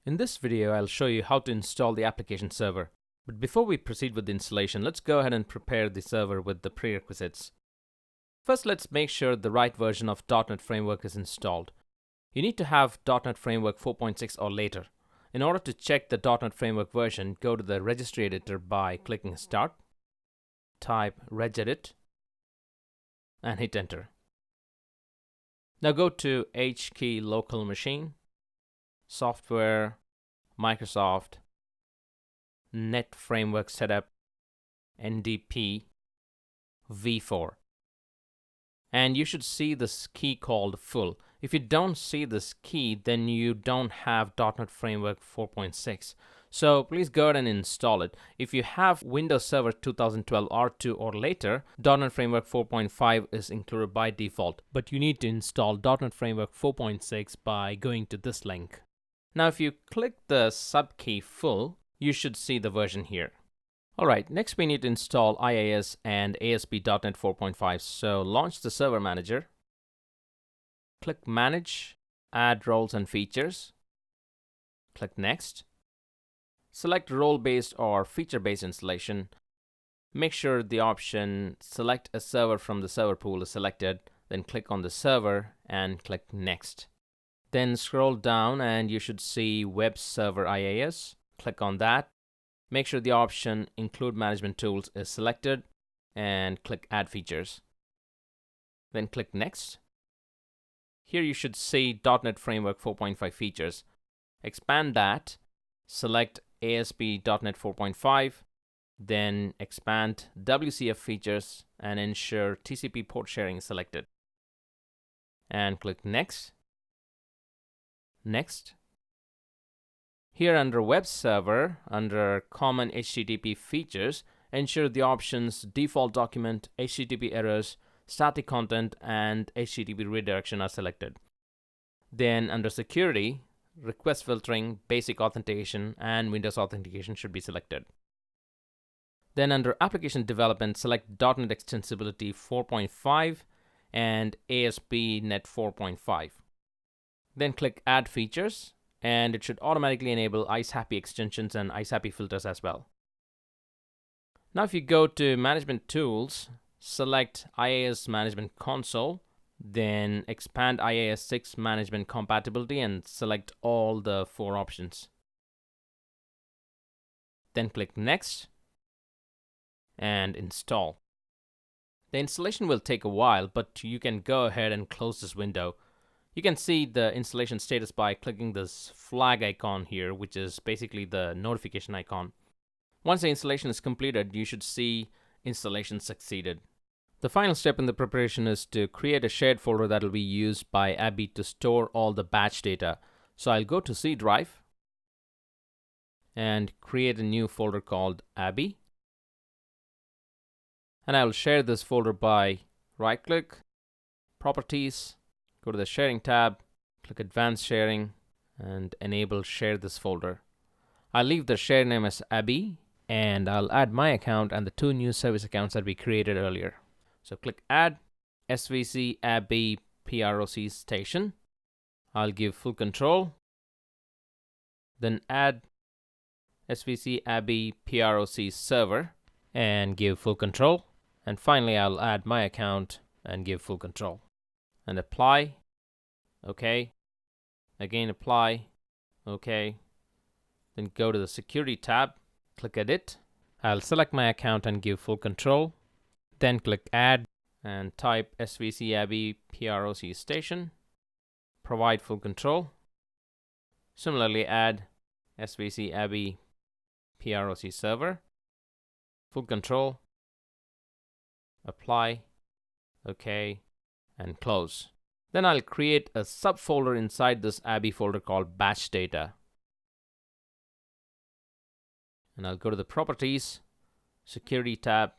In this video, I'll show you how to install the application server. But before we proceed with the installation, let's go ahead and prepare the server with the prerequisites. First, let's make sure the right version of .NET Framework is installed. You need to have .NET Framework 4.6 or later. In order to check the .NET Framework version, go to the registry editor by clicking Start, type regedit, and hit Enter. Now go to HKey Local Machine, Software, Microsoft, Net Framework Setup, NDP, v4. And you should see this key called full. If you don't see this key, then you don't have .NET Framework 4.6. So please go ahead and install it. If you have Windows Server 2012 R2 or later, .NET Framework 4.5 is included by default. But you need to install .NET Framework 4.6 by going to this link. Now if you click the subkey full, you should see the version here. Alright, next we need to install IIS and ASP.NET 4.5. So launch the Server Manager. Click Manage, Add Roles and Features. Click Next. Select role-based or feature-based installation. Make sure the option Select a server from the server pool is selected. Then click on the server and click Next. Then scroll down and you should see Web Server IIS. Click on that. Make sure the option Include Management Tools is selected and click Add Features. Then click Next. Here you should see .NET Framework 4.5 features. Expand that, select ASP.NET 4.5, then expand WCF features and ensure TCP port sharing is selected. And click Next. Next. Here under Web Server, under Common HTTP Features, ensure the options Default Document, HTTP Errors, Static Content, and HTTP Redirection are selected. Then under Security, Request Filtering, Basic Authentication, and Windows Authentication should be selected. Then under Application Development, select .NET Extensibility 4.5 and ASP.NET 4.5. Then click Add Features, and it should automatically enable IceHappy extensions and IceHappy filters as well. Now if you go to Management Tools, select IIS Management Console, then expand IIS 6 Management Compatibility and select all the 4 options. Then click Next and install. The installation will take a while, but you can go ahead and close this window. You can see the installation status by clicking this flag icon here, which is basically the notification icon. Once the installation is completed, you should see installation succeeded. The final step in the preparation is to create a shared folder that will be used by ABBYY to store all the batch data. So I'll go to C drive and create a new folder called ABBYY. And I'll share this folder by right-click, Properties, go to the Sharing tab, click Advanced Sharing, and enable Share this folder. I'll leave the share name as ABBYY, and I'll add my account and the 2 new service accounts that we created earlier. So click Add, SVC ABBYY PROC Station. I'll give full control. Then add SVC ABBYY PROC Server and give full control. And finally, I'll add my account and give full control. And apply, OK. Again apply, OK. Then go to the Security tab, click Edit. I'll select my account and give full control. Then click Add and type SVC ABBYY PROC Station. Provide full control. Similarly, add SVC ABBYY PROC Server. Full control. Apply. OK. And close. Then I'll create a subfolder inside this ABBYY folder called Batch Data. And I'll go to the Properties, Security tab,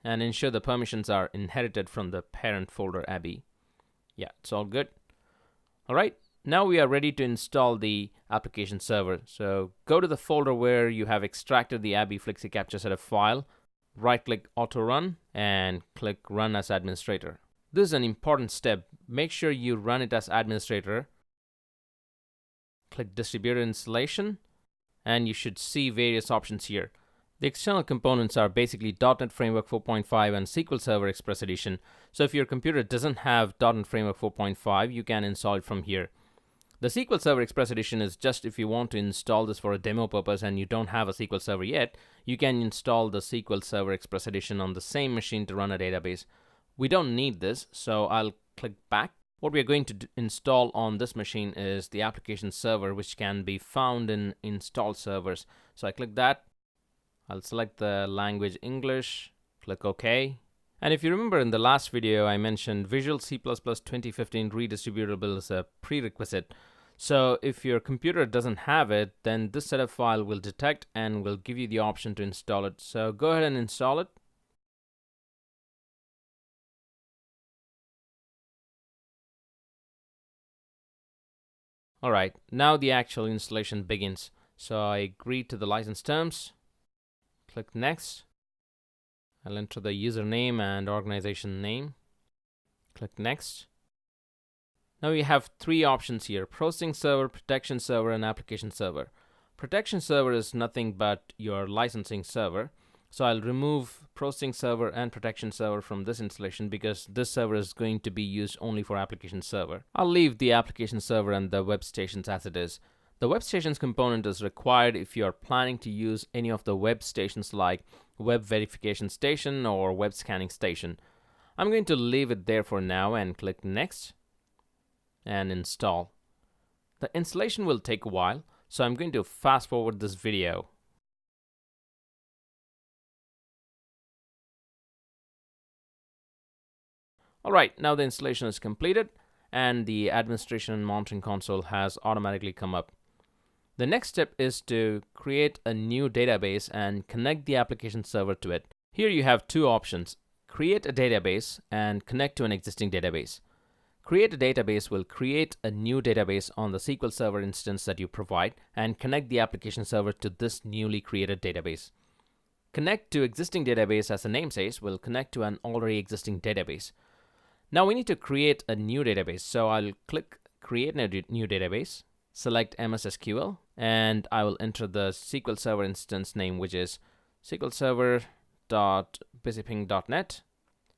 and ensure the permissions are inherited from the parent folder ABBYY. Yeah, it's all good. All right, now we are ready to install the application server. So go to the folder where you have extracted the ABBYY Flexicapture setup file, right-click Auto Run, and click Run as Administrator. This is an important step. Make sure you run it as administrator. click distributed installation, and you should see various options here. The external components are basically .NET Framework 4.5 and SQL Server Express Edition. So if your computer doesn't have .NET Framework 4.5, you can install it from here. The SQL Server Express Edition is just if you want to install this for a demo purpose and you don't have a SQL Server yet, you can install the SQL Server Express Edition on the same machine to run a database. We don't need this, so I'll click back. What we are going to install on this machine is the application server, which can be found in install servers. So I click that. I'll select the language English, click OK. And if you remember in the last video, I mentioned Visual C++ 2015 redistributable is a prerequisite. So if your computer doesn't have it, then this setup file will detect and will give you the option to install it. So go ahead and install it. Alright, now the actual installation begins. So I agree to the license terms. Click Next. I'll enter the username and organization name. Click Next. Now we have three options here: processing server, protection server, and application server. Protection server is nothing but your licensing server. So I'll remove processing server and protection server from this installation because this server is going to be used only for application server. I'll leave the application server and the web stations as it is. The web stations component is required if you are planning to use any of the web stations like web verification station or web scanning station. I'm going to leave it there for now and click Next and install. The installation will take a while, so I'm going to fast forward this video. Alright, now the installation is completed and the administration and monitoring console has automatically come up. The next step is to create a new database and connect the application server to it. Here you have two options: create a database and connect to an existing database. Create a database will create a new database on the SQL Server instance that you provide and connect the application server to this newly created database. Connect to existing database, as the name says, will connect to an already existing database. Now we need to create a new database, so I'll click Create a New Database, select MS SQL, and I will enter the SQL Server instance name, which is sqlserver.busyping.net.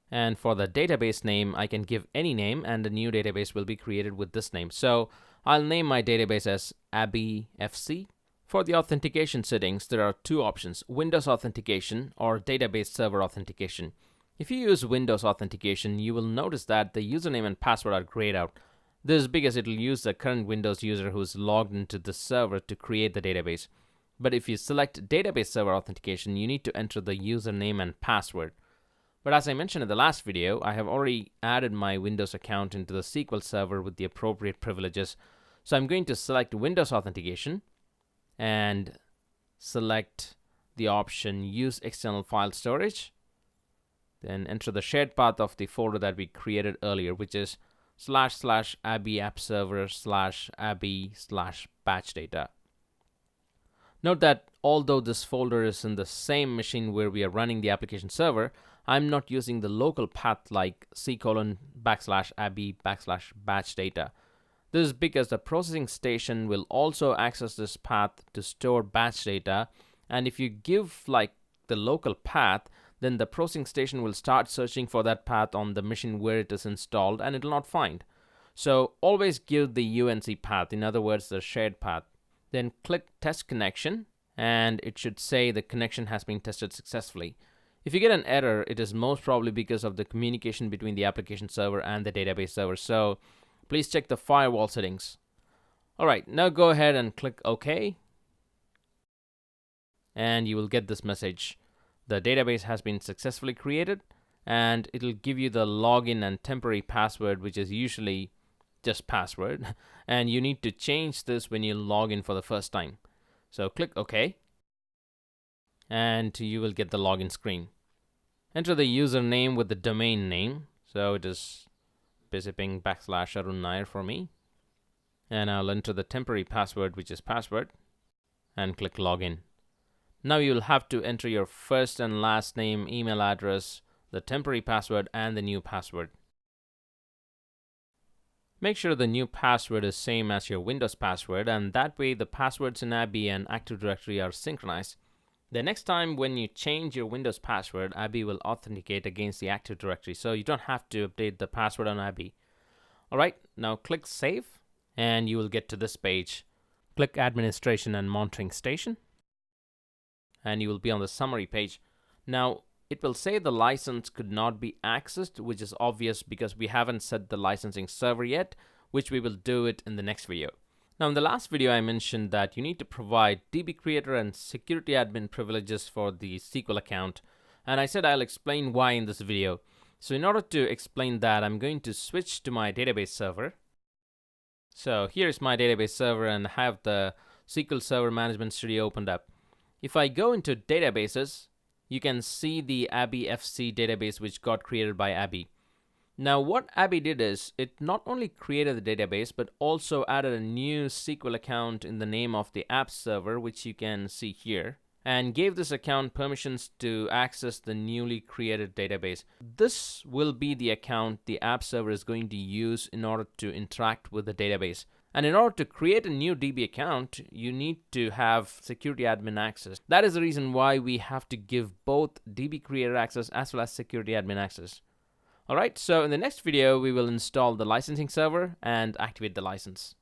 And for the database name, I can give any name and the new database will be created with this name. So I'll name my database as ABBYFC. For the authentication settings, there are two options: Windows Authentication or Database Server Authentication. If you use Windows Authentication, you will notice that the username and password are grayed out. This is because it will use the current Windows user who is logged into the server to create the database. But if you select Database Server Authentication, you need to enter the username and password. But as I mentioned in the last video, I have already added my Windows account into the SQL Server with the appropriate privileges. So I'm going to select Windows Authentication and select the option Use External File Storage. Then enter the shared path of the folder that we created earlier, which is //ABBY-AppServer/ABBY/batch data. Note that although this folder is in the same machine where we are running the application server, I'm not using the local path like C:\ABBY\batch data. This is because the processing station will also access this path to store batch data, and if you give like the local path, then the processing station will start searching for that path on the machine where it is installed and it will not find. So always give the UNC path, in other words the shared path. Then click Test Connection and it should say the connection has been tested successfully. If you get an error, it is most probably because of the communication between the application server and the database server. So please check the firewall settings. Alright, now go ahead and click OK. And you will get this message: the database has been successfully created, and it'll give you the login and temporary password, which is usually just password, and you need to change this when you log in for the first time. So click OK, and you will get the login screen. Enter the username with the domain name, so it is busyping/Arun Nair for me, and I'll enter the temporary password, which is password, and click login. Now you'll have to enter your first and last name, email address, the temporary password, and the new password. Make sure the new password is same as your Windows password, and that way the passwords in ABBYY and Active Directory are synchronized. The next time when you change your Windows password, ABBYY will authenticate against the Active Directory, so you don't have to update the password on ABBYY. Alright, now click Save, and you will get to this page. Click Administration and Monitoring Station, and you will be on the summary page. Now, it will say the license could not be accessed, which is obvious because we haven't set the licensing server yet, which we will do it in the next video. Now, in the last video, I mentioned that you need to provide DB creator and security admin privileges for the SQL account, and I said I'll explain why in this video. So in order to explain that, I'm going to switch to my database server. So here's my database server and I have the SQL Server Management Studio opened up. If I go into databases, you can see the ABBYY FC database which got created by ABBYY. Now what ABBYY did is, it not only created the database but also added a new SQL account in the name of the app server, which you can see here, and gave this account permissions to access the newly created database. This will be the account the app server is going to use in order to interact with the database. And in order to create a new DB account, you need to have security admin access. That is the reason why we have to give both DB creator access as well as security admin access. Alright, so in the next video, we will install the licensing server and activate the license.